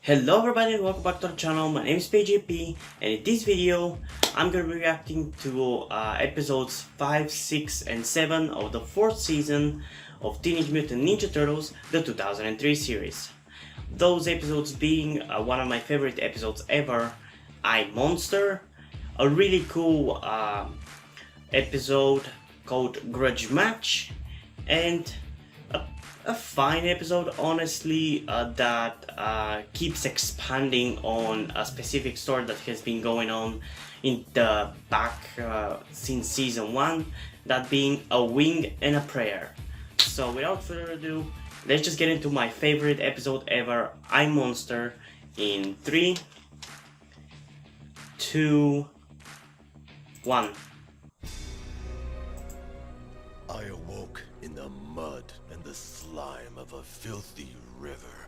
Hello everybody and welcome back to the channel. My name is PJP, and in this video I'm going to be reacting to episodes 5, 6 and 7 of the 4th season of Teenage Mutant Ninja Turtles, the 2003 series. Those episodes being one of my favorite episodes ever, I Monster, a really cool episode called Grudge Match, and a fine episode, honestly, that keeps expanding on a specific story that has been going on in the back since season 1, that being A Wing and a Prayer. So without further ado, let's just get into my favorite episode ever, I Monster, in 3, 2, 1. I awoke in the mud and the slime of a filthy river.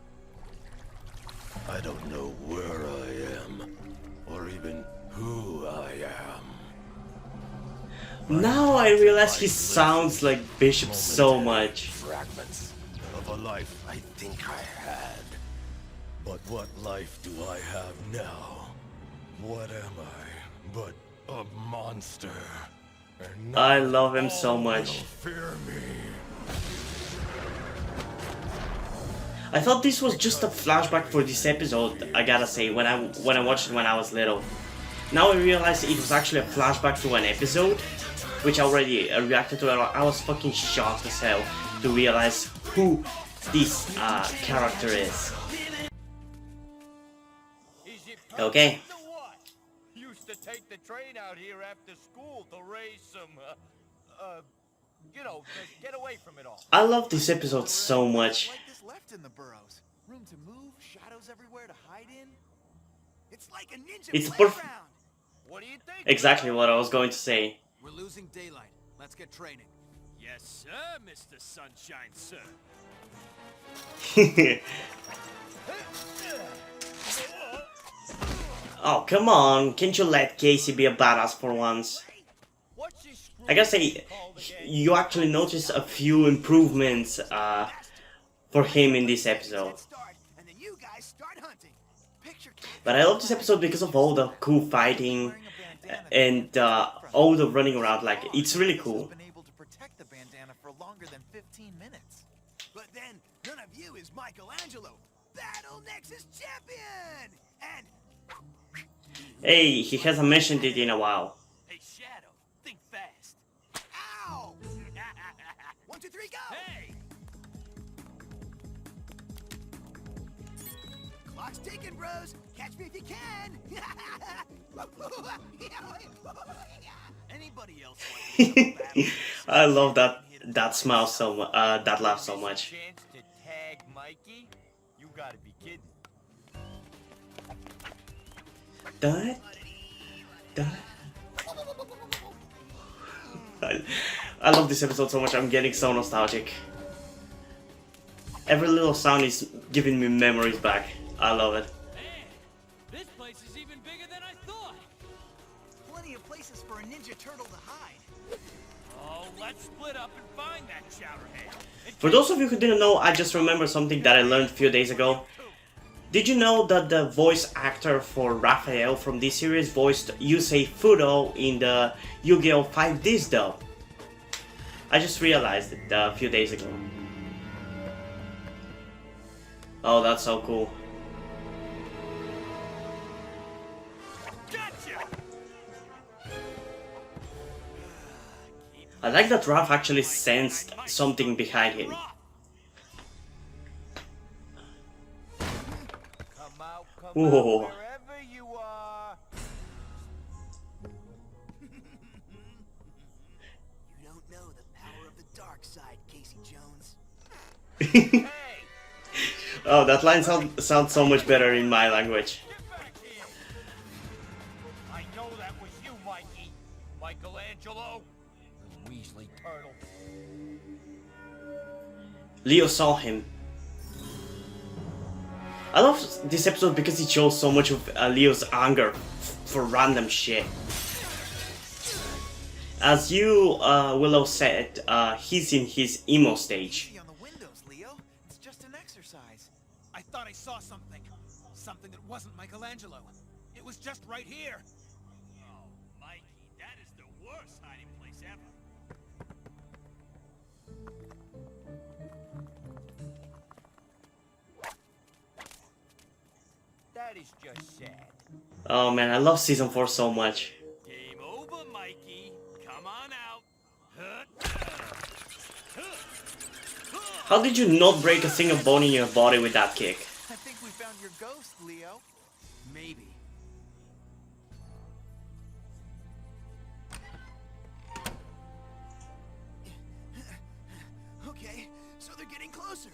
I don't know where I am, or even who I am. Now I realize he sounds like Bishop so Momentary much. Fragments of a life I think I had. But what life do I have now? What am I but a monster? And now I love him so all much. will fear me. I thought this was just a flashback for this episode, I gotta say, when I watched it when I was little. Now I realize it was actually a flashback to an episode, which I already reacted to. I was fucking shocked as hell to realize who this character is. Okay. Used to take the train out here after school to raise some, get away from it all. I love this episode so much. Like this left in the burrows. Room to move, shadows everywhere to hide in. It's like a ninja It's playground. What do you think? Exactly what I was going to say. We're losing daylight. Let's get training. Yes, sir, Mr. Sunshine, sir. Oh, come on, can't you let Casey be a badass for once? What's your screw I gotta say, you actually notice a few improvements for him in this episode. Start, and then you guys start hunting. Picture But I love this episode because of all the cool fighting and all the running around. Like, it's really cool. Been able to protect the bandana for longer than 15 minutes. But then none of you is Michelangelo, Battle Nexus champion, and Hey, he hasn't mentioned it in a while. Hey, Shadow, think fast. ow! 1, 2, 3, go! Hey! Clock's ticking, bros. Catch me if you can. Anybody else want to battle? I love that smile so much, that laugh so much. Chance to tag Mikey? You gotta be kidding. Dun, dun. I love this episode so much. I'm getting so nostalgic. Every little sound is giving me memories back. I love it. Man, this place is even bigger than I thought. Plenty of places for a ninja turtle to hide. Oh, let's split up and find that chowderhead. For those of you who didn't know, I just remembered something that I learned a few days ago. Did you know that the voice actor for Raphael from this series voiced Yusei Fudo in the Yu-Gi-Oh! 5 Disc dub? I just realized it a few days ago. Oh, that's so cool. Gotcha! I like that Raph actually sensed something behind him. Come out Whoa. wherever you are. You don't know the power of the dark side, Casey Jones. Hey, Oh, that line sounds so much better in my language. get back here. I know that was you, Mikey. Michelangelo. The Weasley turtle. Leo saw him. I love this episode because it shows so much of Leo's anger for random shit. As you, Willow said, he's in his emo stage. Easy on the windows, Leo. It's just an exercise. I thought I saw something. Something that wasn't Michelangelo. It was just right here. Oh, Mikey, that is the worst hiding place ever. That is just sad. Oh man, I love season 4 so much. Game over, Mikey. Come on out. How did you not break a single bone in your body with that kick? I think we found your ghost, Leo. Maybe. Okay, so they're getting closer.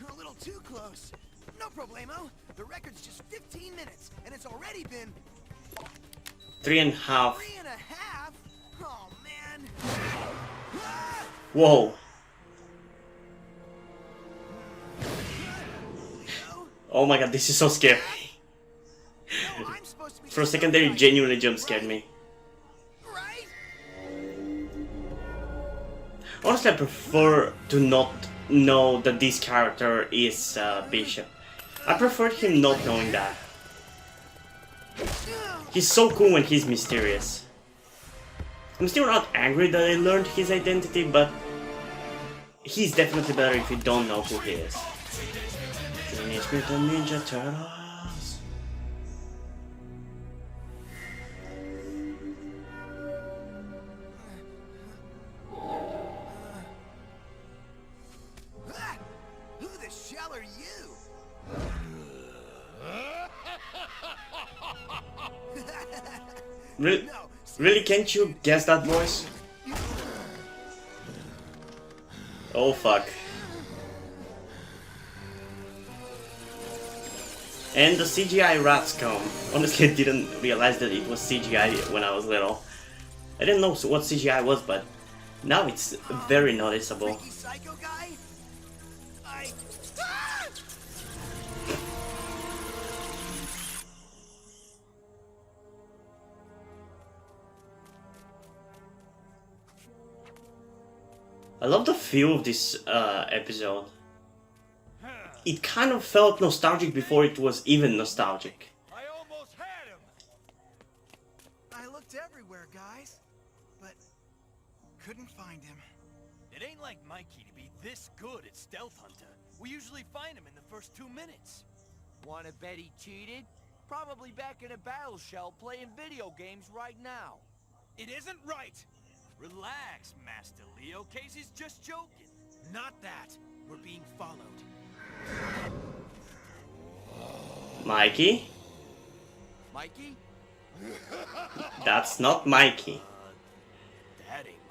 A little too close. No problemo. The record's just 15 minutes, and it's already been 3.5. 3.5. Oh man. Ah! Whoa. Leo? Oh my god, this is so scary. No, I'm supposed to be For a second there, it genuinely jump scared me. Right? Honestly, I prefer to not know that this character is Bishop. I prefer him not knowing that. He's so cool when he's mysterious. I'm still not angry that I learned his identity, but he's definitely better if you don't know who he is. Teenage Mutant Ninja Turtles. Ah! Who the shell are you? Really, No, really, can't you guess that voice? Oh fuck. And the CGI rats come. Honestly, I didn't realize that it was CGI when I was little. I didn't know what CGI was, but now it's very noticeable. freaky psycho guy? Ah! I love the feel of this episode. It kind of felt nostalgic before it was even nostalgic. I almost had him. I looked everywhere, guys, but couldn't find him. It ain't like Mikey to be this good at Stealth Hunter. We usually find him in the first 2 minutes. Wanna bet he cheated? Probably back in a battle shell playing video games right now. It isn't right. Relax, Master Leo. Casey's just joking. Not that. We're being followed. Mikey? Mikey? That's not Mikey. That ain't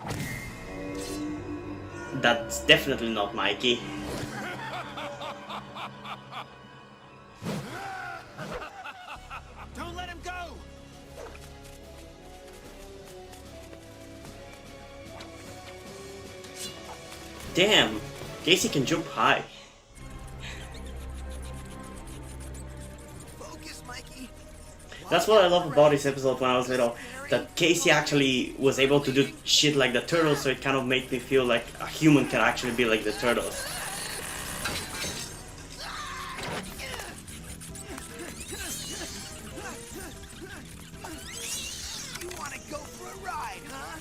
Mikey. That's definitely not Mikey. Don't let him go! Damn, Casey can jump high. Focus, Mikey. That's what I love about this episode when I was little. That Casey actually was able to do shit like the turtles, so it kind of made me feel like a human can actually be like the turtles. You want to go for a ride, huh?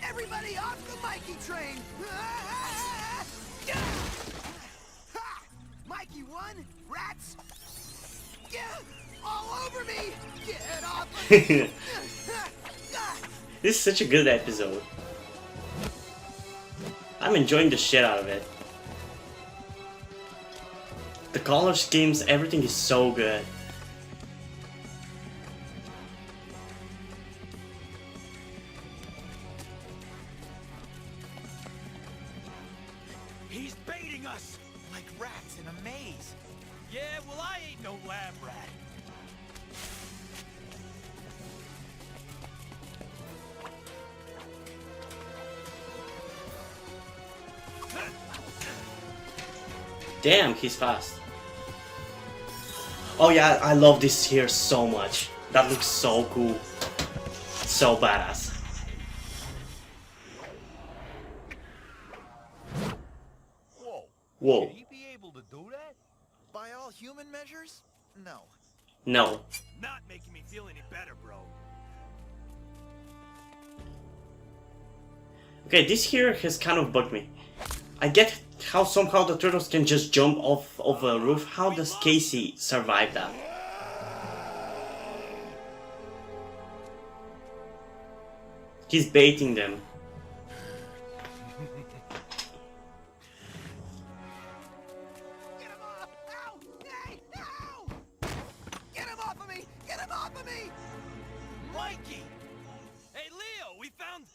Everybody off the Mikey train! Ha! Mikey won? Rats? All over me! Get off of me! This is such a good episode. I'm enjoying the shit out of it. The color schemes, everything is so good. He's baiting us! Like rats in a maze. Yeah, well, I ain't no lab rat. Damn, he's fast. Oh yeah, I love this here so much. That looks so cool. So badass. Whoa. Whoa. Would he be able to do that? By all human measures? No. No. Not making me feel any better, bro. Okay, this here has kind of bugged me. I get how somehow the turtles can just jump off of a roof. How does Casey survive that? He's baiting them. Get him off! Ow! Hey! Ow! Get him off of me! Get him off of me! Mikey! Hey, Leo, we found...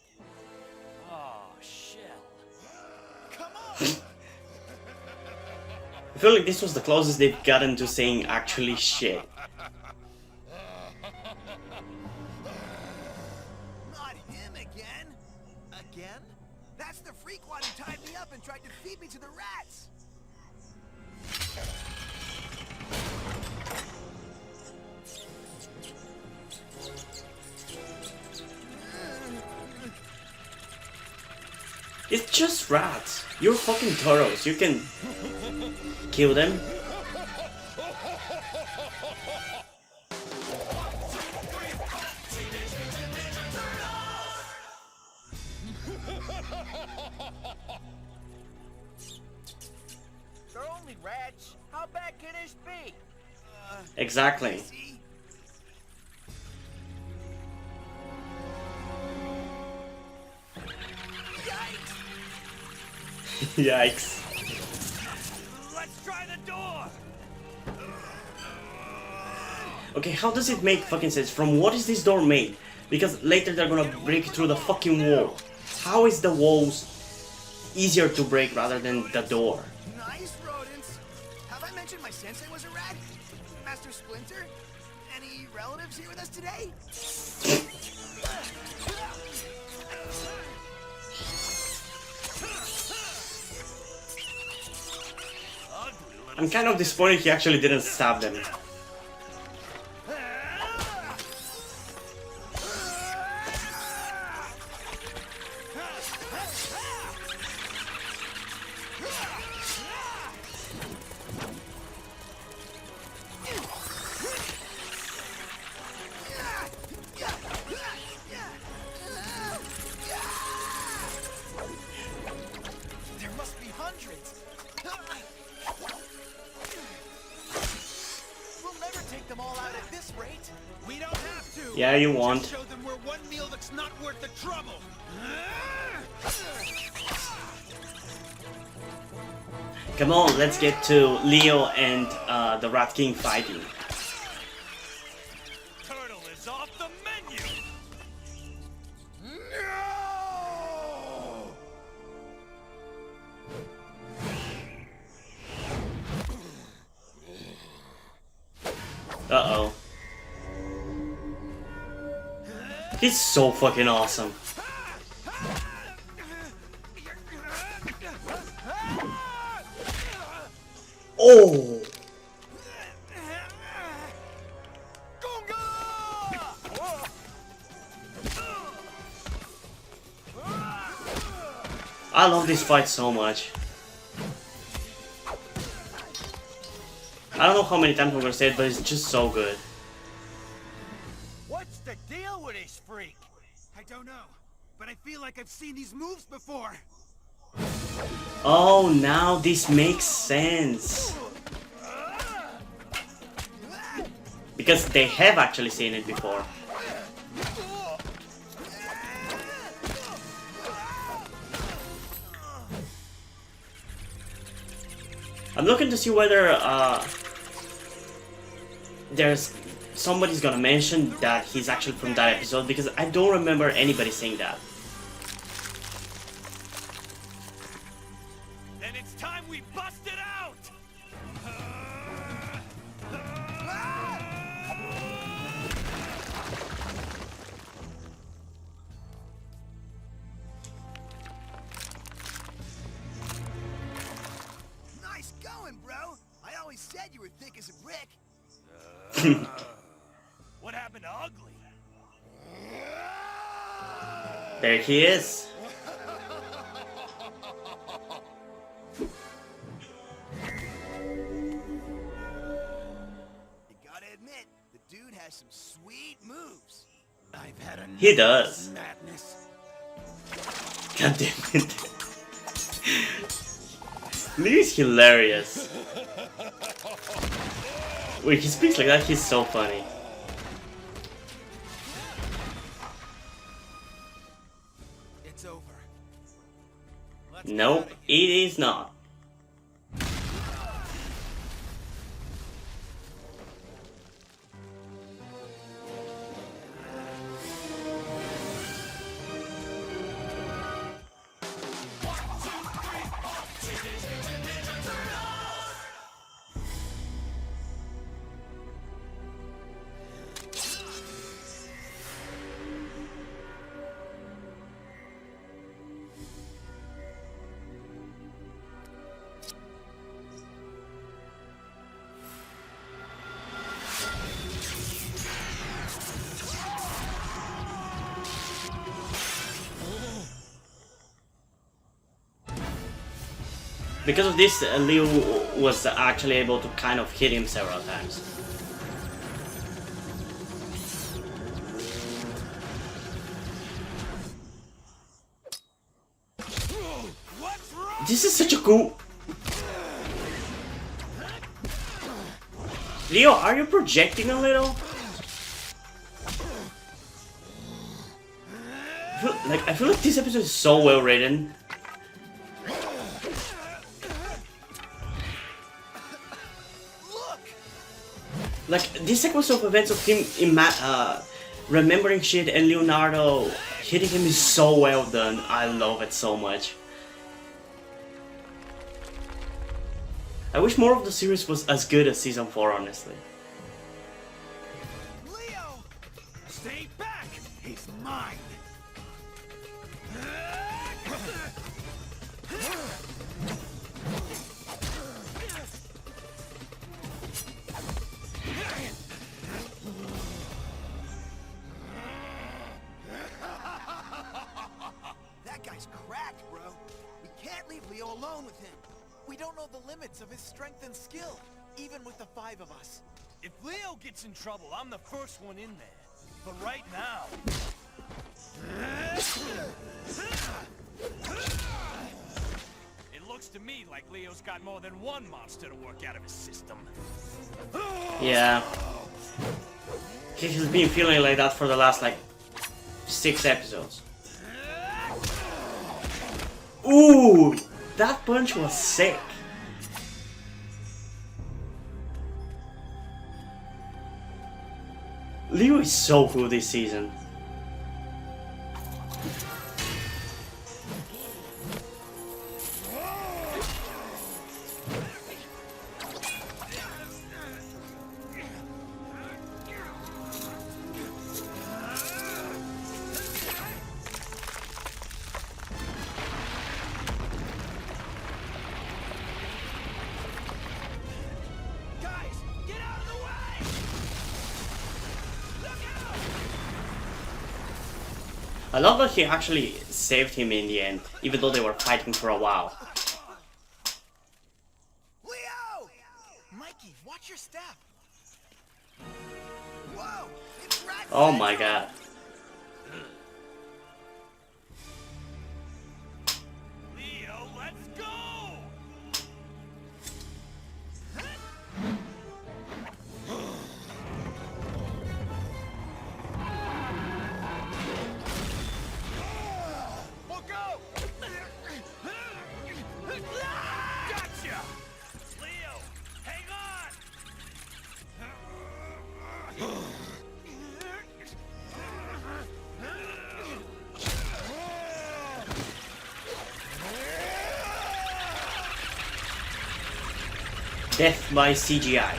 Oh, shell. Come on! I feel like this was the closest they've gotten to saying actually shit. Not him again! Again? That's the freakwad who tied me up and tried to feed me to the rats! It's just rats. You're fucking turtles. You can kill them. They're only rats. How bad can this be? Exactly. See? Yikes! Yikes. Let's try the door! Okay, how does it make fucking sense? From what is this door made? Because later they're gonna break through the fucking wall. How is the walls easier to break rather than the door? Nice rodents! Have I mentioned my sensei was a rat? Master Splinter? Any relatives here with us today? I'm kind of disappointed he actually didn't stab them. There must be hundreds. We'll never take them all out at this rate. We don't have to! Yeah, you won't. Show them we're one meal that's not worth the trouble! Come on, let's get to Leo and the Rat King fighting. Turtle is off the menu! Uh-oh. He's so fucking awesome. Oh! I love this fight so much. I don't know how many times I'm gonna say it, but it's just so good. What's the deal with this freak? I don't know, but I feel like I've seen these moves before. Oh, now this makes sense. Because they have actually seen it before. I'm looking to see whether there's somebody's gonna mention that he's actually from that episode, because I don't remember anybody saying that. Then it's time we bust it out! Nice going, bro. I always said you were thick as a brick. What happened to Ugly? There he is. has some sweet moves. I've had enough He of does. this madness. God damn it. Leo's hilarious. When he speaks like that, he's so funny. It's over. Let's No, get outta it here. is not. Because of this, Leo was actually able to kind of hit him several times. What's wrong? This is such a cool... Leo, are you projecting a little? I feel like this episode is so well written. Like, this sequence of events of him remembering shit and Leonardo hitting him is so well done. I love it so much. I wish more of the series was as good as season 4, honestly. Leo! Stay back! He's mine! That guy's cracked, bro. We can't leave Leo alone with him. We don't know the limits of his strength and skill, even with the 5 of us. If Leo gets in trouble, I'm the first one in there. But right now... It looks to me like Leo's got more than one monster to work out of his system. Yeah. He's been feeling like that for the last, like, 6 episodes. Ooh! That punch was sick. Leo is so cool this season. Guys, get out of the way! Look out! I love that he actually saved him in the end, even though they were fighting for a while. Leo! Mikey, watch your step. Whoa! It's Rat Oh my god. Leo, let's go! Look out! Gotcha! Leo, hang on! Death by CGI.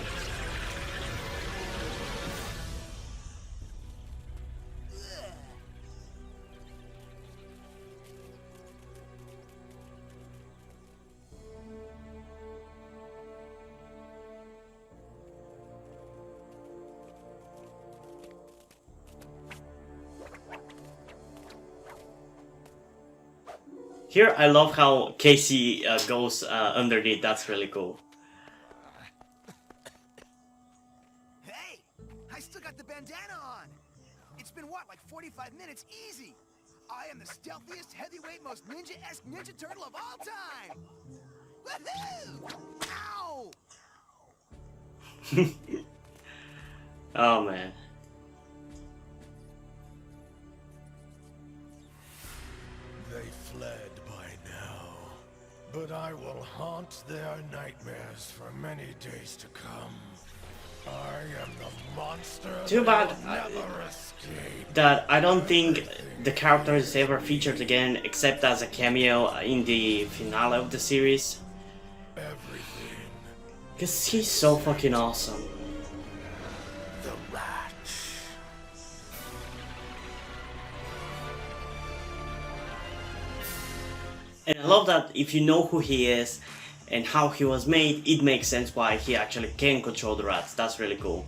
Here, I love how Casey goes underneath. That's really cool. Hey! I still got the bandana on. It's been what, like 45 minutes easy. I am the stealthiest, heavyweight, most ninja-esque Ninja Turtle of all time. Woohoo! Ow! Oh man. They fled by now, but I will haunt their nightmares for many days to come. I am the monster Too bad never escape. that I don't think the character is ever featured again except as a cameo in the finale of the series. Everything. Because he's so fucking awesome. The latch. And I love that if you know who he is and how he was made, it makes sense why he actually can control the rats. That's really cool.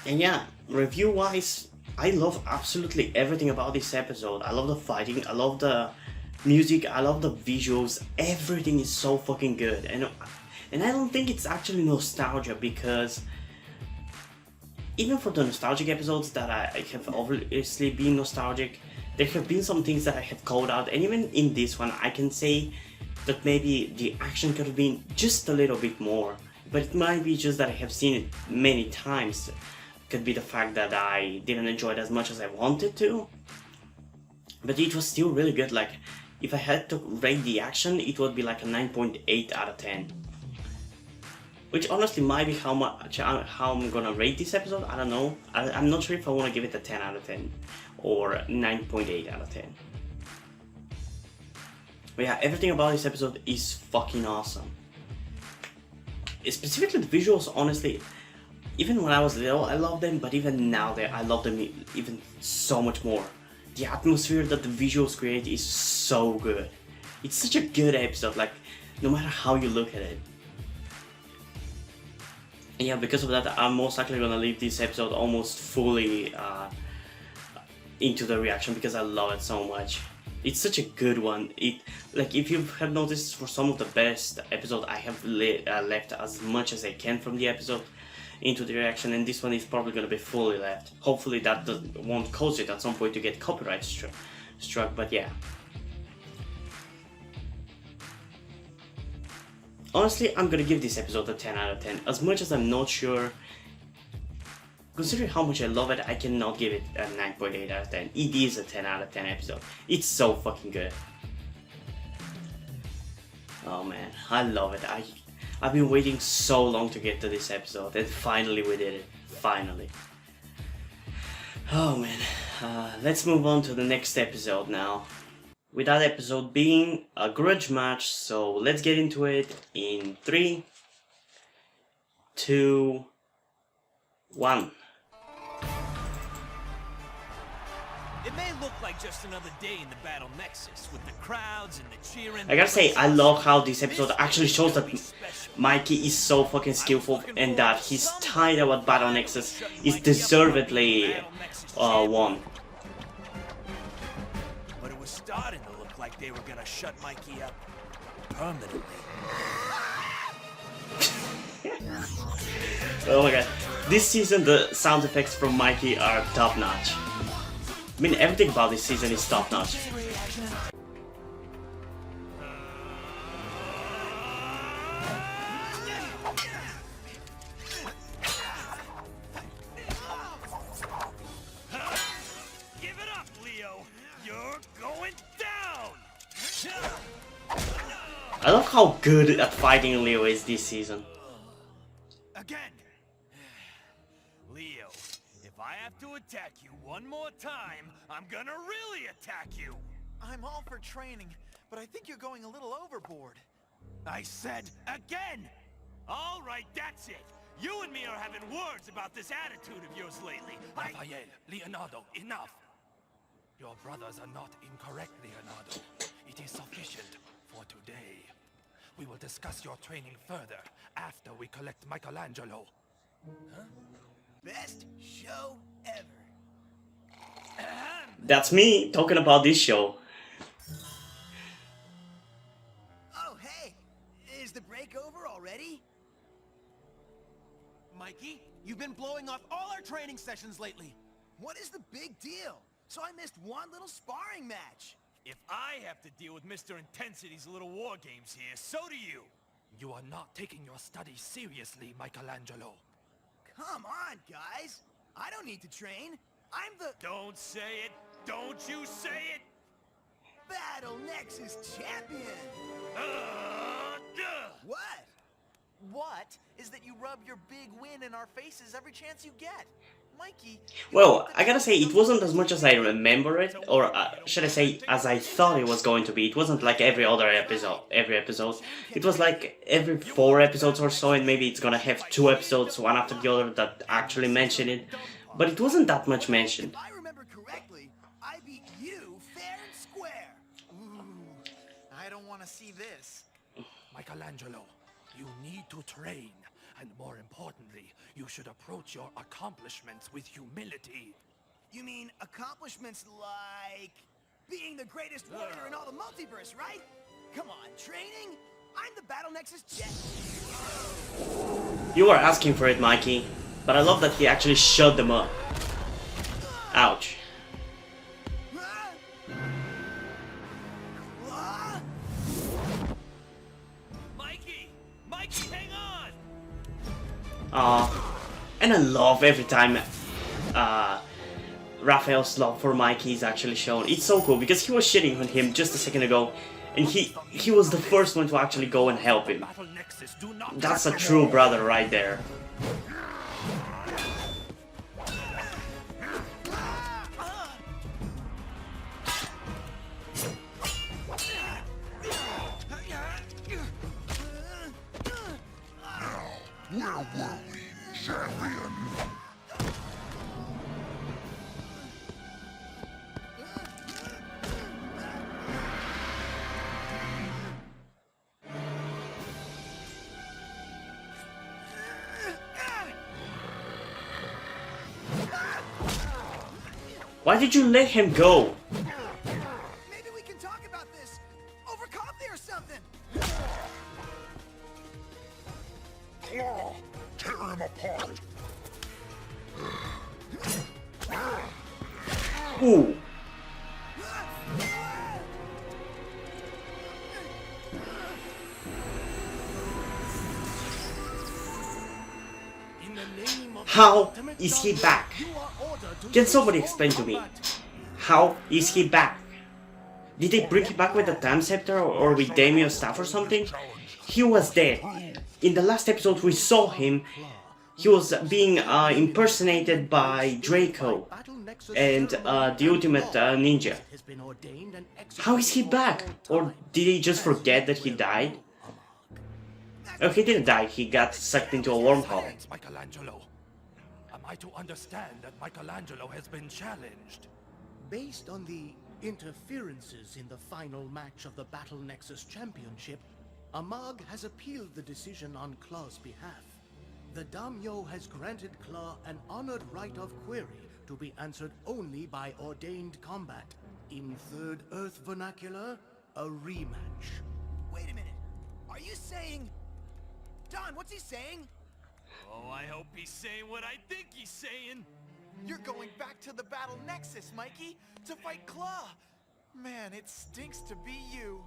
And yeah, review-wise, I love absolutely everything about this episode. I love the fighting, I love the music, I love the visuals. Everything is so fucking good. And I don't think it's actually nostalgia, because even for the nostalgic episodes that I have obviously been nostalgic, there have been some things that I have called out, and even in this one I can say that maybe the action could have been just a little bit more, but it might be just that I have seen it many times. Could be the fact that I didn't enjoy it as much as I wanted to, but it was still really good. Like, if I had to rate the action, it would be like a 9.8 out of 10. Which honestly might be how I'm gonna rate this episode. I don't know. I'm not sure if I want to give it a 10 out of 10 or 9.8 out of 10. But yeah, everything about this episode is fucking awesome. Specifically the visuals, honestly, even when I was little I loved them, but even now I love them even so much more. The atmosphere that the visuals create is so good. It's such a good episode, like, no matter how you look at it. And yeah, because of that, I'm most likely gonna leave this episode almost fully into the reaction, because I love it so much. It's such a good one. Like, if you have noticed, for some of the best episodes, I have left as much as I can from the episode into the reaction, and this one is probably gonna be fully left. Hopefully that won't cause it at some point to get copyright struck, but yeah. Honestly, I'm gonna give this episode a 10 out of 10. As much as I'm not sure, considering how much I love it, I cannot give it a 9.8 out of 10. It is a 10 out of 10 episode. It's so fucking good. Oh man, I love it. I've been waiting so long to get to this episode, and finally we did it. Finally. Oh man, let's move on to the next episode now. With that episode being a grudge match, so let's get into it in 3, 2, 1. It may look like just another day in the Battle Nexus with the crowds and the cheering. I gotta say, I love how this episode actually shows that Mikey is so fucking skillful, and that his title at Battle Nexus is deservedly won. But it was starting to look like they were gonna shut Mikey up permanently. Oh my god. This season, the sound effects from Mikey are top notch. I mean, everything about this season is top notch. Give it up, Leo. You're going down. I love how good at fighting Leo is this season. Again. Leo, if I have to attack you one more time, I'm gonna really attack you. I'm all for training, but I think you're going a little overboard. I said again. All right, that's it. You and me are having words about this attitude of yours lately. Raphael, Leonardo, enough! Your brothers are not incorrect, Leonardo. It is sufficient for today. We will discuss your training further after we collect Michelangelo. Best show ever. That's me talking about this show. Oh, hey. Is the break over already? Mikey, you've been blowing off all our training sessions lately. What is the big deal? So I missed one little sparring match. If I have to deal with Mr. Intensity's little war games here, so do you. You are not taking your studies seriously, Michelangelo. Come on, guys. I don't need to train. I'm the Don't say it. Don't you say it. Battle Nexus champion. What? What is that you rub your big win in our faces every chance you get? Mikey. Well, I gotta say, it wasn't as much as I remember it, or should I say, as I thought it was going to be. It wasn't like every episode. It was like every 4 episodes or so, and maybe it's gonna have 2 episodes, one after the other, that actually mention it. But it wasn't that much mentioned. If I remember correctly, I beat you fair and square. Ooh, I don't want to see this. Michelangelo, you need to train. And more importantly, you should approach your accomplishments with humility. You mean accomplishments like being the greatest warrior in all the multiverse, right? Come on, training? I'm the Battle Nexus champ. You are asking for it, Mikey. But I love that he actually shut them up. Ouch. Mikey, hang on! And I love every time Raphael's love for Mikey is actually shown. It's so cool because he was shitting on him just a second ago, and he was the first one to actually go and help him. That's a true brother right there. Where were we, champion? Why did you let him go? Maybe we can talk about this over coffee or something. Claw! Tear him apart! Ooh. How is he back? Can somebody explain to me? How is he back? Did they bring him back with the Time Scepter or with Daimyo's staff or something? He was dead. In the last episode we saw him. He was being impersonated by Draco and the Ultimate Ninja. How is he back? Or did he just forget that he died? Oh, he didn't die, he got sucked into a wormhole. Michelangelo. Am I to understand that Michelangelo has been challenged? Based on the interferences in the final match of the Battle Nexus Championship, Amag has appealed the decision on Claw's behalf. The Daimyo has granted Claw an honored right of query to be answered only by ordained combat. In Third Earth vernacular, a rematch. Wait a minute. Are you saying... Don, what's he saying? Oh, I hope he's saying what I think he's saying. You're going back to the Battle Nexus, Mikey, to fight Claw. Man, it stinks to be you.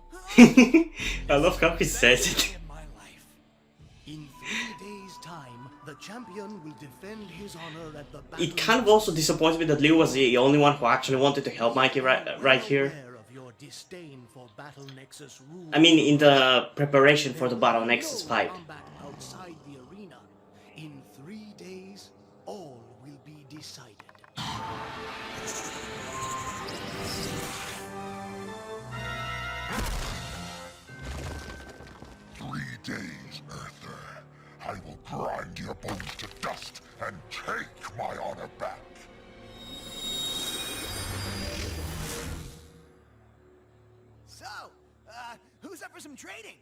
I love how he says it. In my life. In 3 days' time, the champion will defend his honor at the Battle It kind of also disappoints me that Liu was the only one who actually wanted to help Mikey right here. Aware of your disdain for Battle Nexus rules. I mean, in the preparation for the Battle Nexus fight. Combat outside the arena. In 3 days, all will be decided. 3 days, Earther. I will grind your bones to dust and take my honor back. So, who's up for some trading?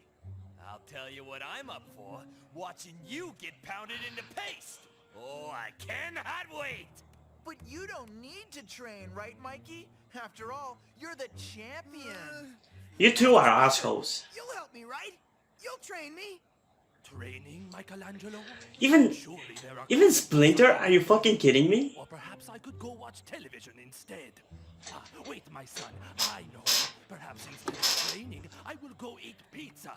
I'll tell you what I'm up for. Watching you get pounded into paste. Oh, I cannot wait. But you don't need to train, right, Mikey? After all, you're the champion. You two are assholes. You'll help me, right? You'll train me. Training, Michelangelo? Even Surely there are Splinter? Are you fucking kidding me? Or perhaps I could go watch television instead. Ah, wait, my son. I know. Perhaps instead of training, I will go eat pizza.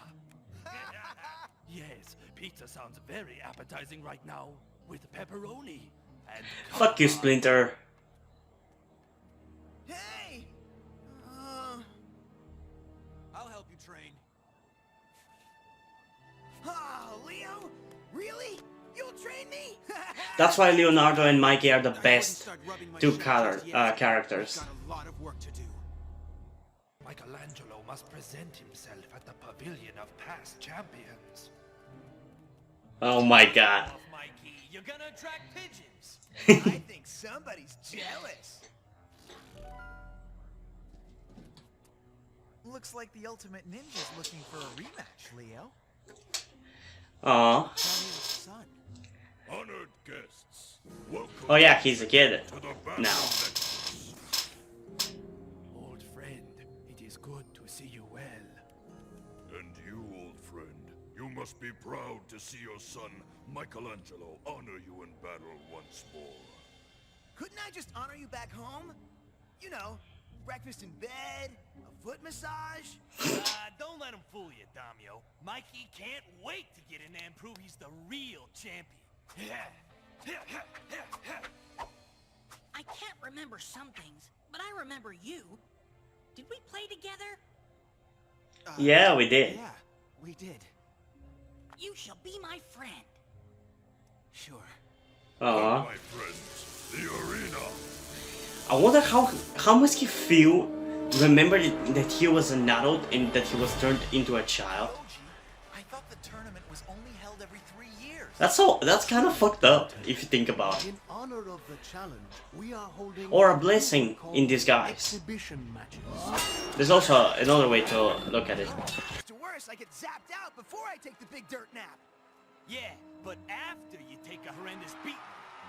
Yes, pizza sounds very appetizing right now. With pepperoni. And Fuck you, Splinter. Hey! I'll help you train. Oh, Leo? Really? You'll train me? That's why Leonardo and Mikey are the I wouldn't best start rubbing my two shoulders yet. characters. Got a lot of work to do. Michelangelo must present himself at the pavilion of past champions. Oh my god. Mikey, you're gonna attract pigeons. I think somebody's jealous. Looks like the Ultimate Ninja's looking for a rematch, Leo. Aw. Daniel's son. Honored guests, welcome Oh yeah, he's a kid to the battle now. nexus. Old friend, it is good to see you well. And you, old friend, you must be proud to see your son, Michelangelo, honor you in battle once more. Couldn't I just honor you back home? You know, breakfast in bed, a foot massage. Don't let him fool you, Damio. Mikey can't wait to get in there and prove he's the real champion. I can't remember some things, but I remember you. Did we play together? Yeah, we did. Yeah, we did. You shall be my friend. Sure. Aw. My friends, the arena. I wonder how must he feel remember that he was an adult and that he was turned into a child. I thought the tournament was only held every 3 years. That's kind of fucked up if you think about it. In honor of the challenge, we are holding Or a blessing in disguise. exhibition matches. There's also another way to look at it. To worse, I get zapped out before I take the big dirt nap. Yeah, but after you take a horrendous beat.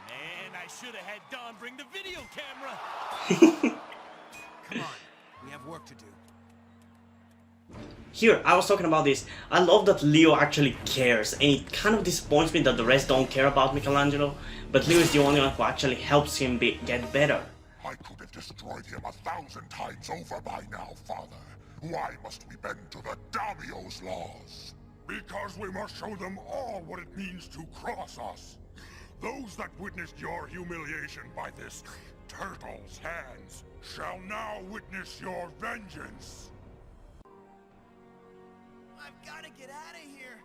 Man, I should have had Don bring the video camera. Come on, we have work to do. Here, I was talking about this. I love that Leo actually cares, and it kind of disappoints me that the rest don't care about Michelangelo, but Leo is the only one who actually helps him get better. I could have destroyed him 1,000 times over by now, Father. Why must we bend to the Damio's laws? Because we must show them all what it means to cross us. Those that witnessed your humiliation by this turtle's hands shall now witness your vengeance. I've got to get out of here.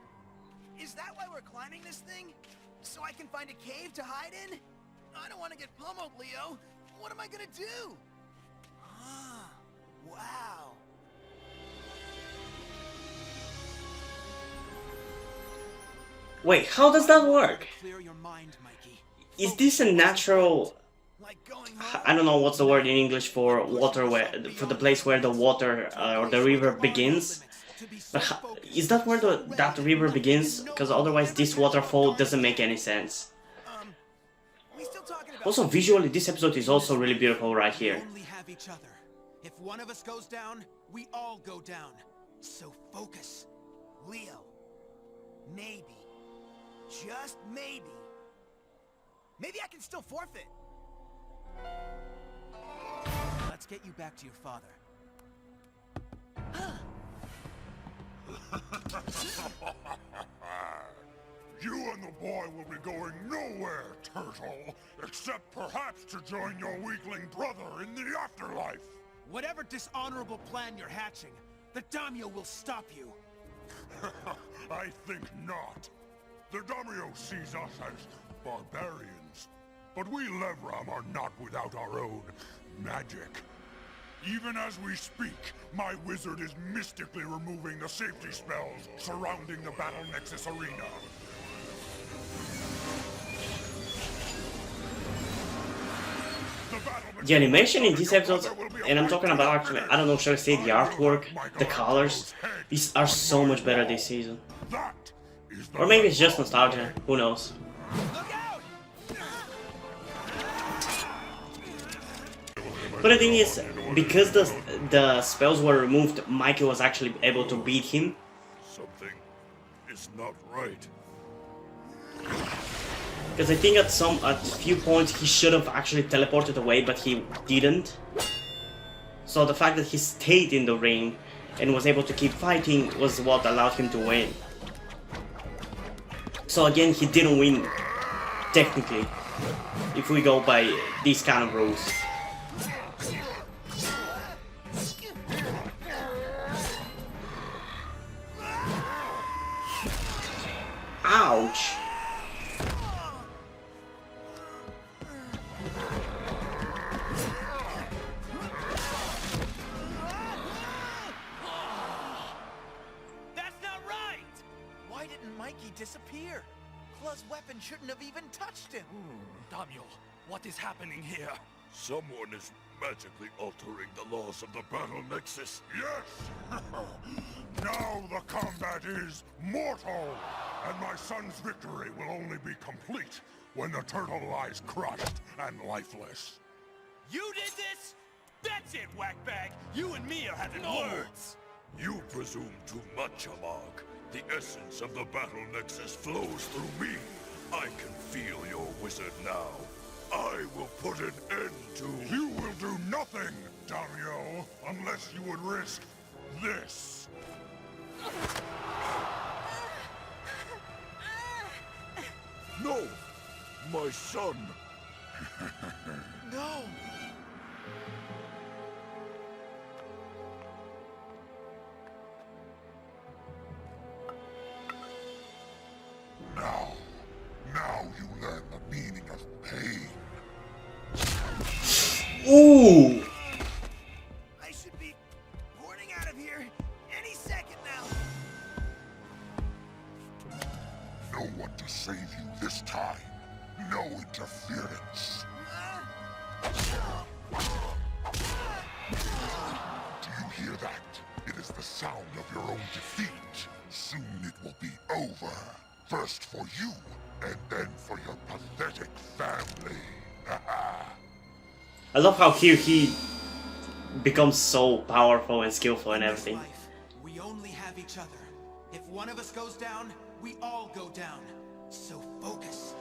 Is that why we're climbing this thing? So I can find a cave to hide in? I don't want to get pummeled, Leo. What am I gonna do? Wow. Wait, how does that work? Clear your mind, Mikey. Is this a natural... Like going home? I don't know what's the word in English for water, for the place where the water or the river begins. But is that where that river begins? Because otherwise this waterfall doesn't make any sense. We still talking about Also, visually, this episode is also really beautiful right We here. only have each other. If one of us goes down, we all go down. So focus. Leo. Maybe. Just maybe. Maybe I can still forfeit. Let's get you back to your father. You and the boy will be going nowhere, Turtle, except perhaps to join your weakling brother in the afterlife. Whatever dishonorable plan you're hatching, the Damio will stop you. I think not. The Damio sees us as barbarians, but we Levram are not without our own magic. Even as we speak, my wizard is mystically removing the safety spells surrounding the Battle Nexus arena. The animation in these episodes, and I'm talking about actually, I don't know, should I say the artwork, the colors, these are so much better this season. That is the Or maybe it's just nostalgia, who knows. Look out! But the thing is, because the spells were removed, Mikey was actually able to beat him. Something is not right. Because I think at a few points he should have actually teleported away, but he didn't. So the fact that he stayed in the ring and was able to keep fighting was what allowed him to win. So again, he didn't win, technically, if we go by these kind of rules. Ouch! That's not right! Why didn't Mikey disappear? Claw's weapon shouldn't have even touched him. Damio, what is happening here? Someone is magically altering the laws of the Battle Nexus. Yes! Now the combat is mortal! And my son's victory will only be complete when the turtle lies crushed and lifeless. You did this? That's it, whackbag! You and me are having words! You presume too much, Amog. The essence of the Battle Nexus flows through me. I can feel your wizard now. I will put an end to... You will do nothing, Damio, unless you would risk this. No! My son! No! Now you learn the meaning of pain. Ooh! I should be boarding out of here any second now. No one to save you this time. No interference. Do you hear that? It is the sound of your own defeat. Soon it will be over. First for you, and then for your pathetic family. I love how here he becomes so powerful and skillful and everything. Life, we only have each other. If one of us goes down, we all go down. So focus.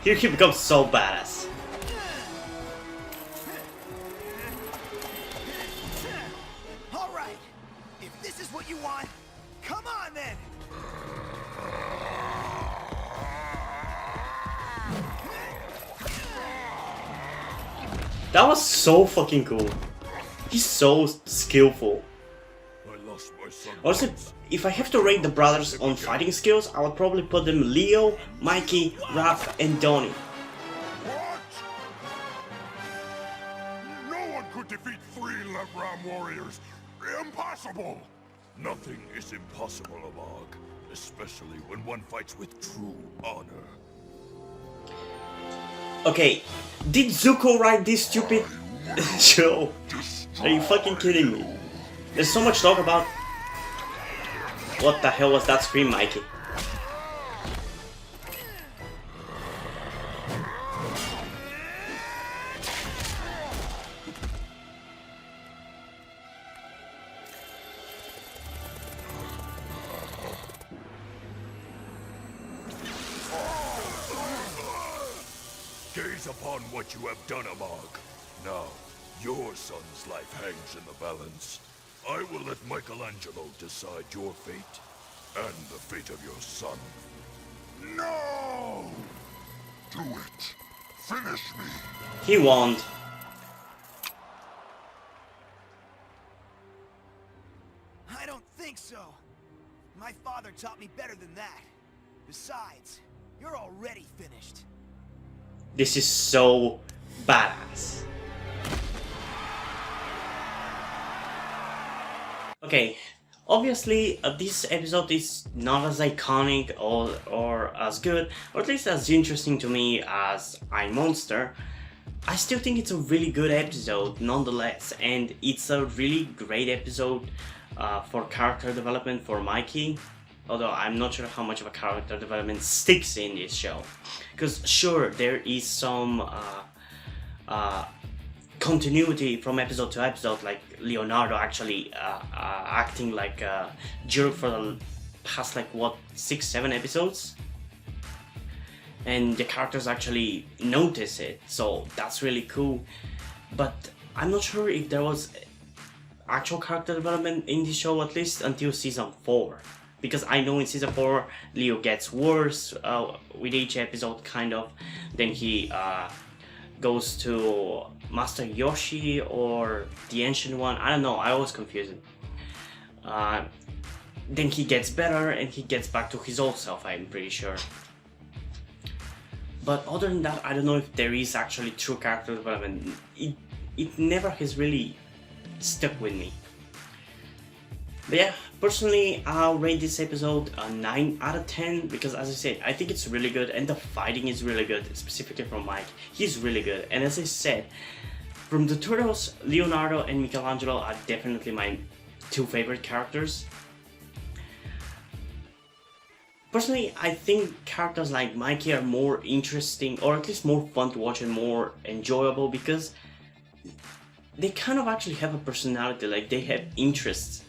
Here he becomes so badass. All right. If this is what you want, come on then. That was so fucking cool. He's so skillful. I lost my son. Also, if I have to rate the brothers on fighting skills, I would probably put them Leo, Mikey, Raph, and Donnie. What? No one could defeat 3 Lebram warriors. Impossible! Nothing is impossible, Amog. Especially when one fights with true honor. Okay, did Zuko write this stupid show? Are you fucking kidding me? There's so much talk about... What the hell was that scream, Mikey? Gaze upon what you have done, Amog. Now, your son's life hangs in the balance. I will let Michelangelo decide your fate, and the fate of your son. No! Do it. Finish me. He won. I don't think so. My father taught me better than that. Besides, you're already finished. This is so badass. Okay, obviously this episode is not as iconic or as good, or at least as interesting to me as I Monster. I still think it's a really good episode nonetheless, and it's a really great episode for character development for Mikey. Although I'm not sure how much of a character development sticks in this show. Because sure, there is some continuity from episode to episode, like Leonardo actually acting like a jerk for the past like what 6-7 episodes, and the characters actually notice it, so that's really cool. But I'm not sure if there was actual character development in the show, at least until season 4, because I know in season 4 Leo gets worse with each episode, kind of. Then he goes to Master Yoshi or the Ancient One, I don't know, I always confuse it. Then he gets better and he gets back to his old self, I'm pretty sure. But other than that, I don't know if there is actually true character development. It never has really stuck with me. But yeah, personally, I'll rate this episode a 9 out of 10 because, as I said, I think it's really good and the fighting is really good, specifically from Mike. He's really good, and as I said, from the Turtles, Leonardo and Michelangelo are definitely my 2 favorite characters. Personally, I think characters like Mikey are more interesting, or at least more fun to watch and more enjoyable, because they kind of actually have a personality, like they have interests.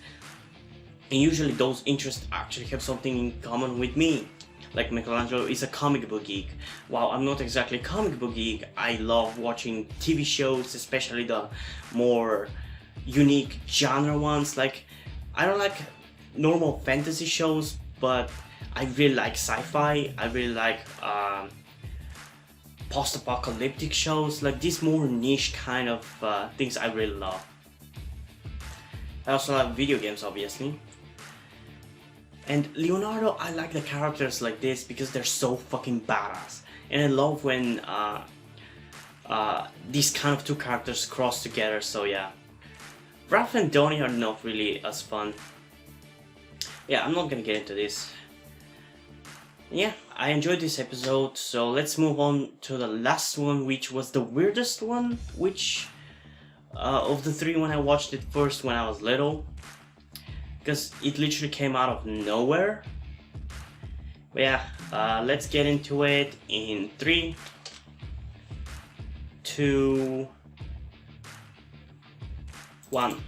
And usually those interests actually have something in common with me. Like Michelangelo is a comic book geek. While I'm not exactly a comic book geek, I love watching TV shows, especially the more unique genre ones. Like, I don't like normal fantasy shows, but I really like sci-fi. I really like post-apocalyptic shows, like these more niche kind of things I really love. I also like video games, obviously. And Leonardo, I like the characters like this because they're so fucking badass. And I love when these kind of 2 characters cross together, so yeah. Raph and Donnie are not really as fun. Yeah, I'm not gonna get into this. Yeah, I enjoyed this episode, so let's move on to the last one, which was the weirdest one, which of the 3 when I watched it first when I was little, because it literally came out of nowhere. But yeah, let's get into it in 3, 2, 1.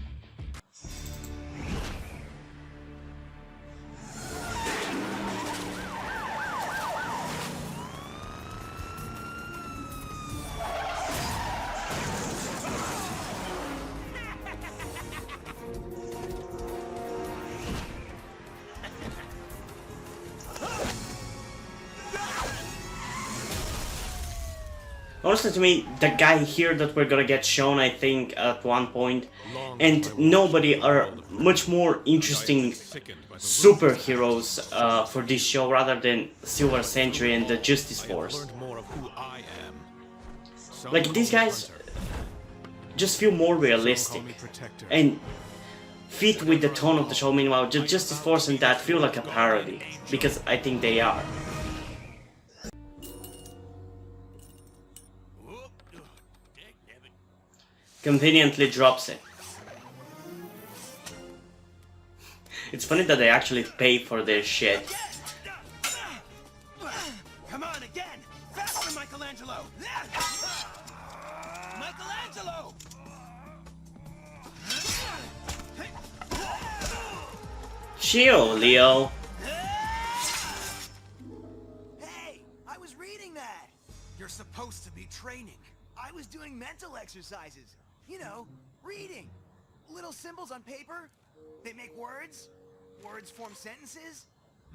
Honestly, to me, the guy here that we're gonna get shown, I think, at one point, and nobody are much more interesting superheroes for this show rather than Silver Sentry and the Justice Force. Like, these guys just feel more realistic and fit with the tone of the show. Meanwhile, the Justice Force and that feel like a parody, because I think they are. Conveniently drops it. It's funny that they actually pay for their shit. Come on again! Faster, Michelangelo! Michelangelo! Chill, Leo. Hey, I was reading that. You're supposed to be training. I was doing mental exercises. You know, reading. Little symbols on paper. They make words. Words form sentences.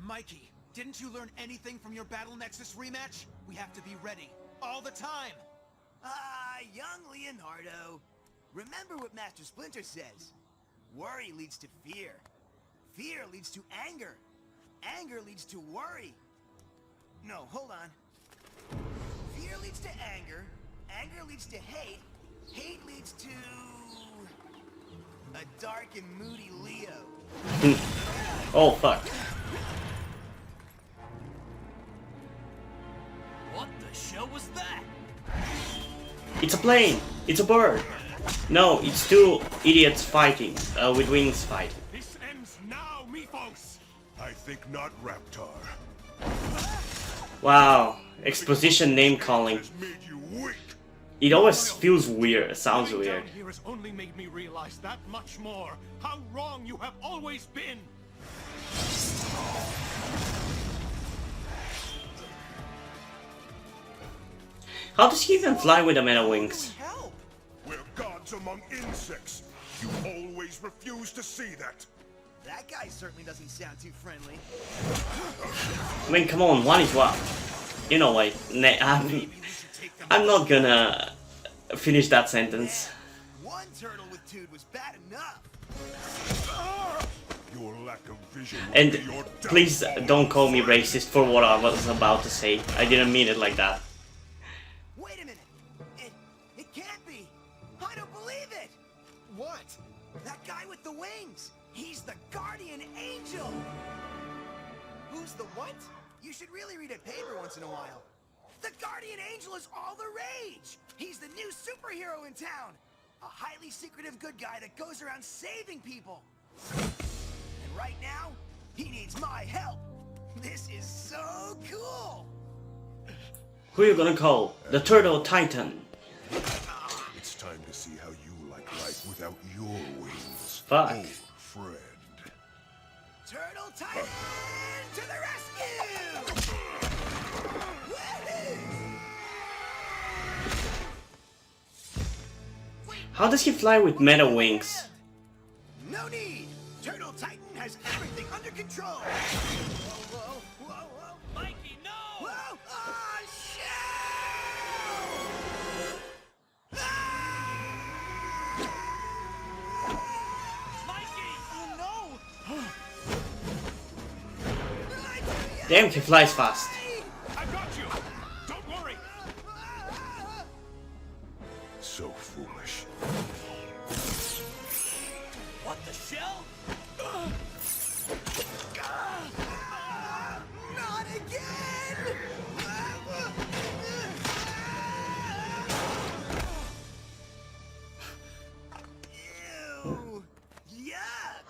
Mikey, didn't you learn anything from your Battle Nexus rematch? We have to be ready. All the time. Young Leonardo. Remember what Master Splinter says. Worry leads to fear. Fear leads to anger. Anger leads to worry. No, hold on. Fear leads to anger. Anger leads to hate. Hate leads to a dark and moody Leo. Oh, fuck. What the shell was that? It's a plane! It's a bird! No, it's 2 idiots fighting, with wings fighting. This ends now, Mythos! I think not, Raptor. Wow, exposition name calling. Has made you weak. It always feels weird, sounds Coming weird. down here has only made me realize that much more. How wrong you have always been. How does he even fly with the metal wings? Help! We're gods among insects. You always refuse to see that. That guy certainly doesn't sound too friendly. I mean, come on, one is what? You know, wait, I'm not gonna finish that sentence. One turtle with Toad was bad enough. Your lack of vision will And be your please downfall. don't call me racist for what I was about to say. I didn't mean it like that. Wait a minute. It can't be. I don't believe it. What? That guy with the wings. He's the guardian angel. Who's the what? You should really read a paper once in a while. The guardian angel is all the rage. He's the new superhero in town. A highly secretive good guy that goes around saving people. And right now, he needs my help. This is so cool. Who are you gonna call? The Turtle Titan. It's time to see how you like life without your wings. Fuck. Old friend. Turtle Titan to the rescue! Woohoo! How does he fly with metal wings? No need! Turtle Titan has everything under control! Whoa, whoa, whoa, whoa! Mikey, no! Whoa! Oh, shit! Mikey! Oh, no! Damn, he flies fast. I got you. Don't worry. So foolish. What the shell? Not again! Ew! Yuck!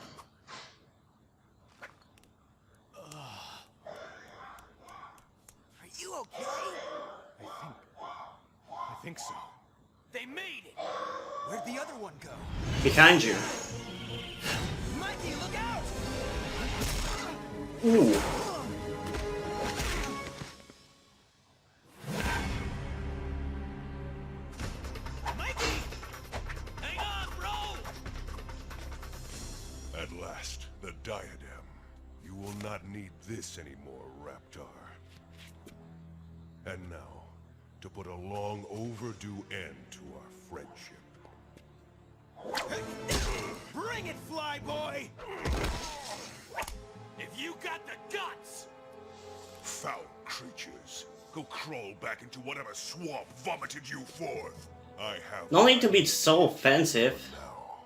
Are you okay? I think so. They made it! Where'd the other one go? Behind you. Mikey, look out! Ooh. Mikey! Hang on, bro! At last, the diadem. You will not need this anymore, Raptor. And now, to put a long overdue end to our friendship. Bring it, Flyboy! If you got the guts! Foul creatures. Go crawl back into whatever swamp vomited you forth. I have No need to be so offensive. now.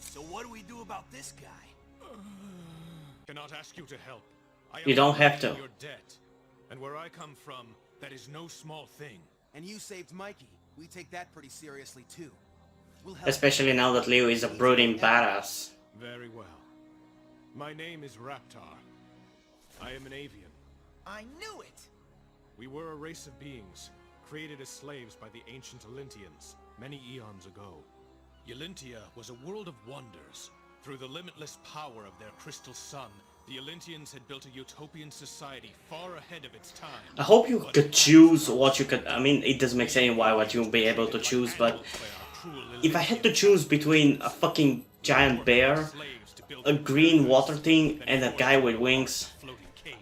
So what do we do about this guy? Cannot ask you to help. I am You don't have to. your debt. And where I come from, that is no small thing. And you saved Mikey. We take that pretty seriously too. We'll help. Especially now that Leo is a brooding badass. Very well. My name is Raptor. I am an avian. I knew it! We were a race of beings, created as slaves by the ancient Ylintians, many eons ago. Ylintia was a world of wonders. Through the limitless power of their crystal sun, the Ylintians had built a utopian society far ahead of its time. I hope you could choose what you could. I mean, it doesn't make sense why would you be able to choose, but if I had to choose between a fucking giant bear, a green water thing, and a guy with wings,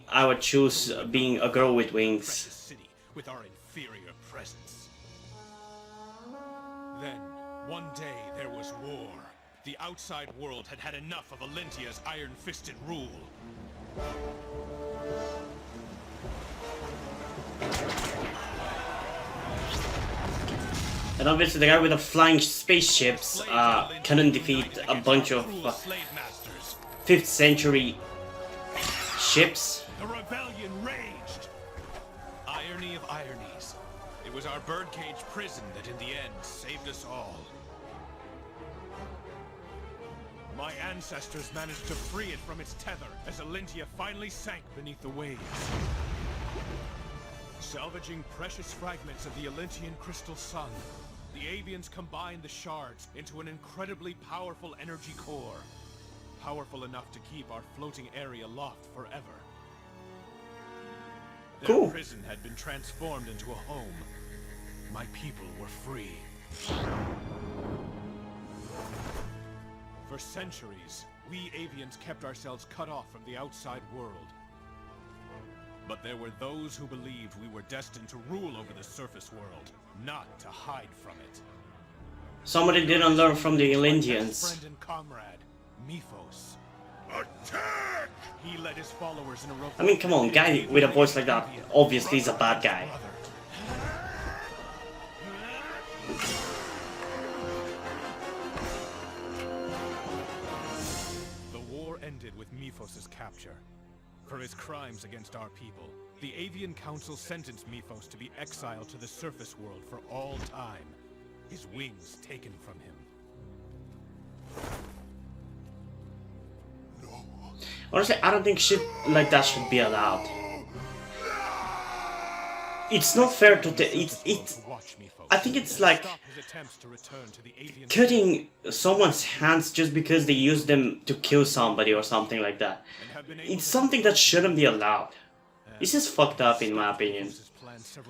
I would choose being a girl with wings. City with our inferior presence. Then, one day there was war. The outside world had had enough of Alentia's iron-fisted rule. And obviously the guy with the flying spaceships couldn't defeat a bunch of Slave masters. 5th century ships. The rebellion raged. Irony of ironies. It was our birdcage prison that in the end saved us all. My ancestors managed to free it from its tether as Olympia finally sank beneath the waves. Salvaging precious fragments of the Olympian crystal sun, the avians combined the shards into an incredibly powerful energy core. Powerful enough to keep our floating area locked forever. Their Cool. prison had been transformed into a home. My people were free. For centuries, we avians kept ourselves cut off from the outside world. But there were those who believed we were destined to rule over the surface world, not to hide from it. Somebody didn't learn from the My best Elyndians. friend and comrade, Mythos. Attack! He led his followers in a revolt. I mean, come on, guy with a voice like that obviously is a bad guy. The war ended with Mythos' capture. For his crimes against our people, the Avian Council sentenced Mythos to be exiled to the surface world for all time. His wings taken from him. Honestly, I don't think shit like that should be allowed. It's not fair to I think it's like cutting someone's hands just because they use them to kill somebody or something like that. It's something that shouldn't be allowed. This is fucked up in my opinion.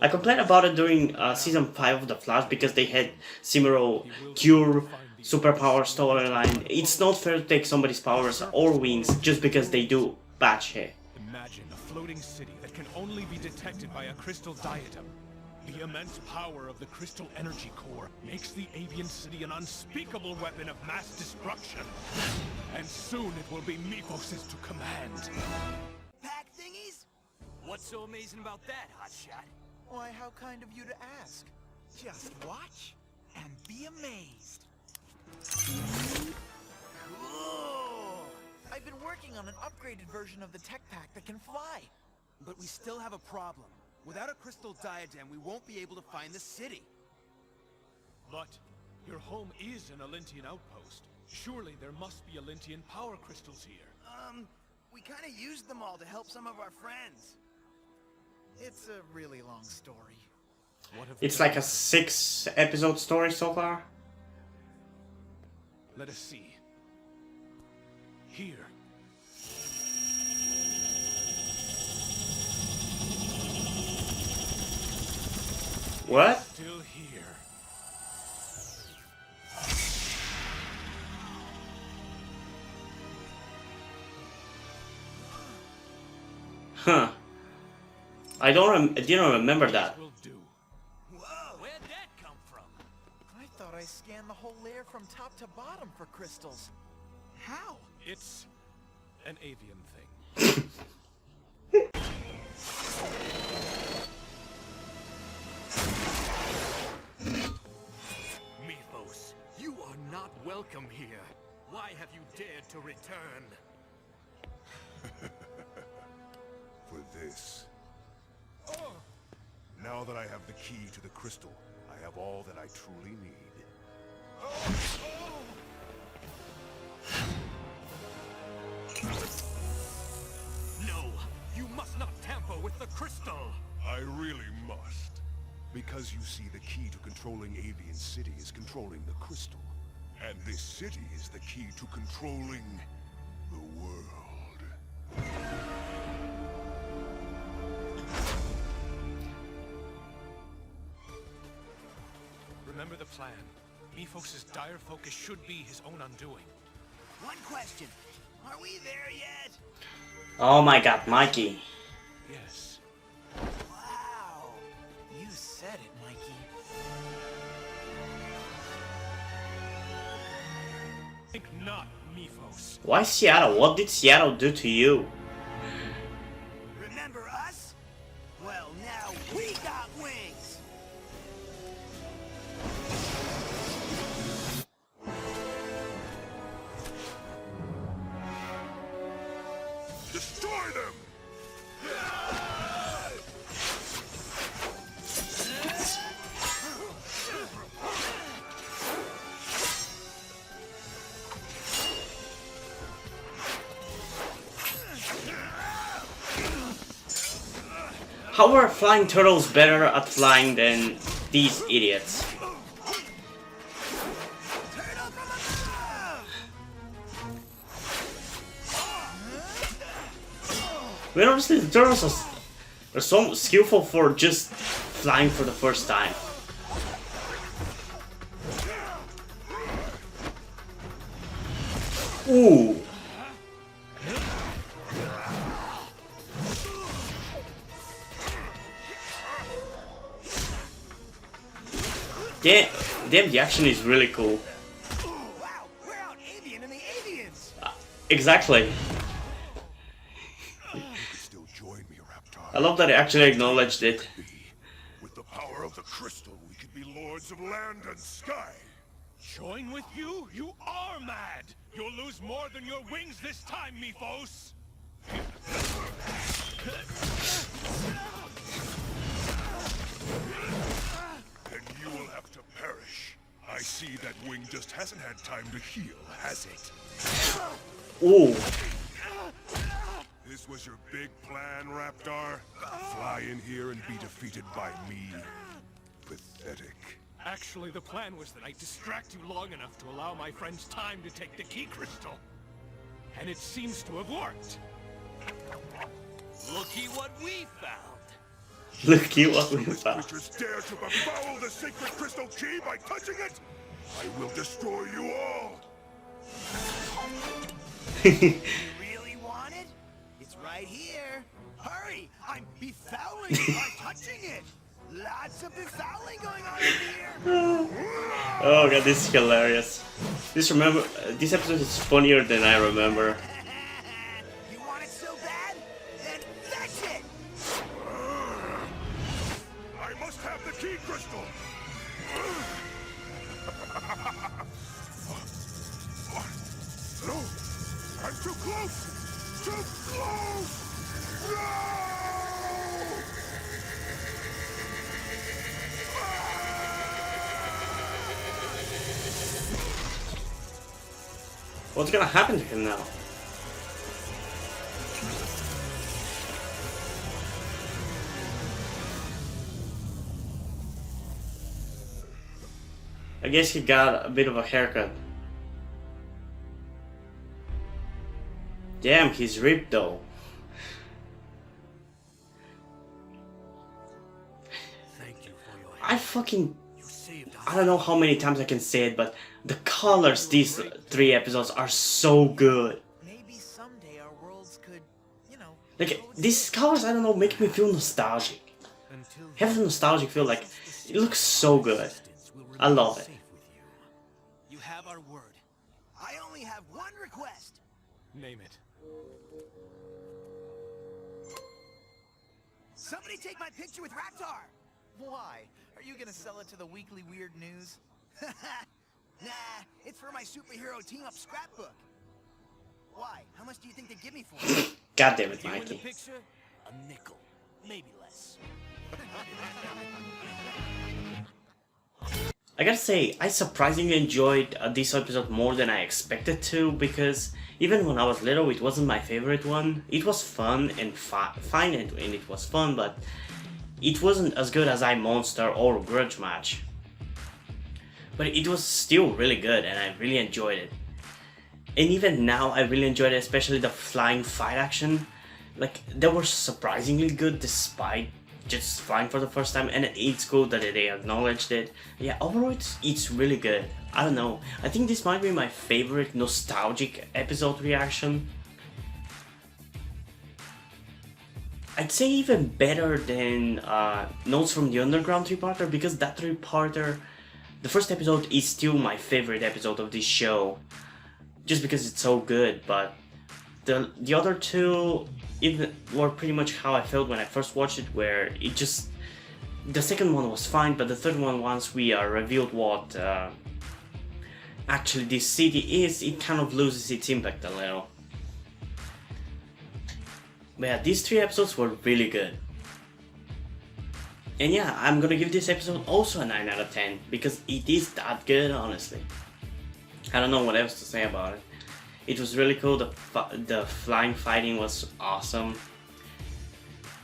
I complained about it during season 5 of The Flash because they had similar cure superpower storyline. It's not fair to take somebody's powers or wings just because they do bad shit. Imagine a floating city that can only be detected by a crystal diadem. The immense power of the crystal energy core makes the avian city an unspeakable weapon of mass destruction. And soon it will be Mythos' to command. Pack thingies? What's so amazing about that, hotshot? Why, how kind of you to ask. Just watch and be amazed. Cool! I've been working on an upgraded version of the tech pack that can fly. But we still have a problem. Without a crystal diadem, we won't be able to find the city. But your home is an Olympian outpost. Surely there must be Olympian power crystals here. We kinda used them all to help some of our friends. It's a really long story. What have It's we like a done? 6-episode story so far. Let us see. Here. What? Still here. Huh. I didn't remember that. Will do. Whoa, where'd that come from? I thought I scanned the whole layer from top to bottom for crystals. How? It's an avian thing. Mythos, you are not welcome here. Why have you dared to return? For this. Now that I have the key to the crystal, I have all that I truly need. No, you must not tamper with the crystal. I really must. Because you see, the key to controlling Avian City is controlling the crystal. And this city is the key to controlling the world. Remember the plan. Mythos' dire focus should be his own undoing. One question. Are we there yet? Oh my god, Mikey. Yes. Wow. You said it, Mikey. Think not, Mythos. Why Seattle? What did Seattle do to you? Remember us? Well, now we got wings! Destroy them! How are flying turtles better at flying than these idiots? Turtle from above! Well, honestly, the turtles are so skillful for just flying for the first time. Ooh. Yeah, damn, the action is really cool. Wow, we're out avian in the avians! Exactly. You could still join me, Raptor. I love that I actually acknowledged it. With the power of the crystal, we could be lords of land and sky. Join with you? You are mad! You'll lose more than your wings this time, Mephos! Then you will have to perish. I see that wing just hasn't had time to heal, has it? Ooh. This was your big plan, Raptor? Fly in here and be defeated by me? Pathetic. Actually, the plan was that I distract you long enough to allow my friends time to take the key crystal. And it seems to have worked. Looky what we found. Look at what we found. Creatures dare to befoul the sacred crystal key by touching it? I will destroy you all! You really want it? It's right here. Hurry! I'm befouling you by touching it! Lots of befouling going on in here! Oh god, this is hilarious. This episode is funnier than I remember. You want it so bad? Then fetch it! I must have the key crystal! No! I'm too close! Too close! No! What's gonna happen to him now? I guess he got a bit of a haircut. Damn, he's ripped though. Thank you for your I fucking... You saved us. I don't know how many times I can say it, but the colors these 3 episodes are so good. Maybe someday our worlds could, you know, Like, these colors, I don't know, make me feel nostalgic. Have a nostalgic feel, like, it looks so good. I love it. You have our word. I only have one request. Name it. Somebody take my picture with Raptor! Why? Are you gonna sell it to the Weekly Weird News? Nah, it's for my superhero team-up scrapbook. Why? How much do you think they give me for it? God damn it, You in the Mikey. picture? A nickel. Maybe less. I gotta say, I surprisingly enjoyed this episode more than I expected to, because even when I was little, it wasn't my favorite one. It was fun and fine and it was fun, but it wasn't as good as Monster or Grudge match. But it was still really good and I really enjoyed it. And even now, I really enjoyed it, especially the flying fight action. Like, they were surprisingly good despite just flying for the first time, and it's cool that they acknowledged it. Yeah, overall it's really good. I don't know, I think this might be my favorite nostalgic episode reaction. I'd say even better than Notes from the Underground 3-parter, because that 3-parter, the first episode is still my favorite episode of this show, just because it's so good, but the other two even were pretty much how I felt when I first watched it, where it just... The second one was fine, but the third one, once we revealed what actually this city is, it kind of loses its impact a little. But yeah, these 3 episodes were really good. And yeah, I'm gonna give this episode also a 9 out of 10, because it is that good, honestly. I don't know what else to say about it. It was really cool, the flying fighting was awesome.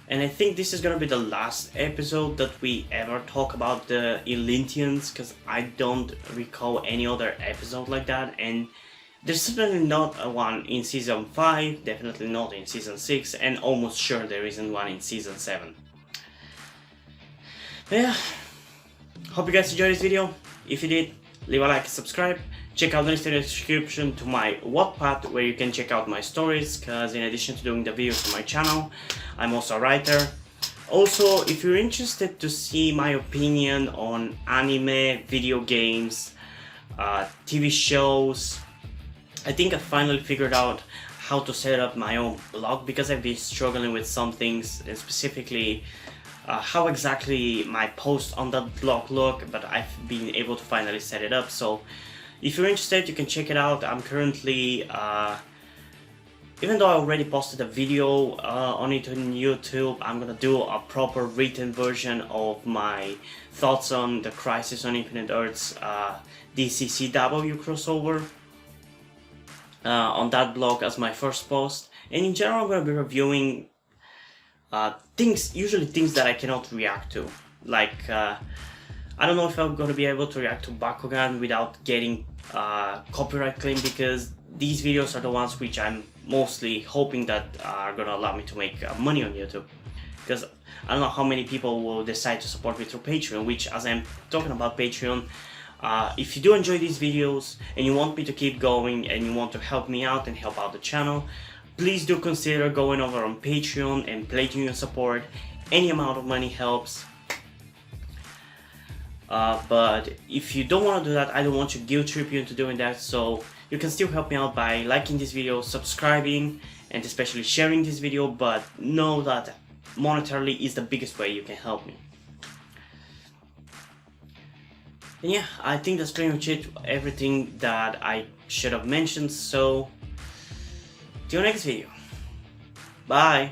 And I think this is gonna be the last episode that we ever talk about the Elentians, because I don't recall any other episode like that, and there's certainly not a one in Season 5, definitely not in Season 6, and almost sure there isn't one in Season 7. But yeah, hope you guys enjoyed this video. If you did, leave a like and subscribe. Check out the link in the description to my Wattpad, where you can check out my stories, because in addition to doing the videos on my channel, I'm also a writer. Also, if you're interested to see my opinion on anime, video games, TV shows, I think I finally figured out how to set up my own blog, because I've been struggling with some things, and specifically how exactly my posts on that blog look, but I've been able to finally set it up. So if you're interested, you can check it out. I'm currently, even though I already posted a video on it on YouTube, I'm gonna do a proper written version of my thoughts on the Crisis on Infinite Earths DCCW crossover on that blog as my first post. And in general, I'm gonna be reviewing usually things that I cannot react to. Like, I don't know if I'm gonna be able to react to Bakugan without getting copyright claim, because these videos are the ones which I'm mostly hoping that are gonna allow me to make money on YouTube. Because I don't know how many people will decide to support me through Patreon, which, as I'm talking about Patreon, if you do enjoy these videos and you want me to keep going and you want to help me out and help out the channel, please do consider going over on Patreon and pledging your support. Any amount of money helps. But if you don't want to do that, I don't want to guilt trip you into doing that, so you can still help me out by liking this video, subscribing, and especially sharing this video, but know that monetarily is the biggest way you can help me. And yeah, I think that's pretty much it, everything that I should have mentioned, so till next video. Bye!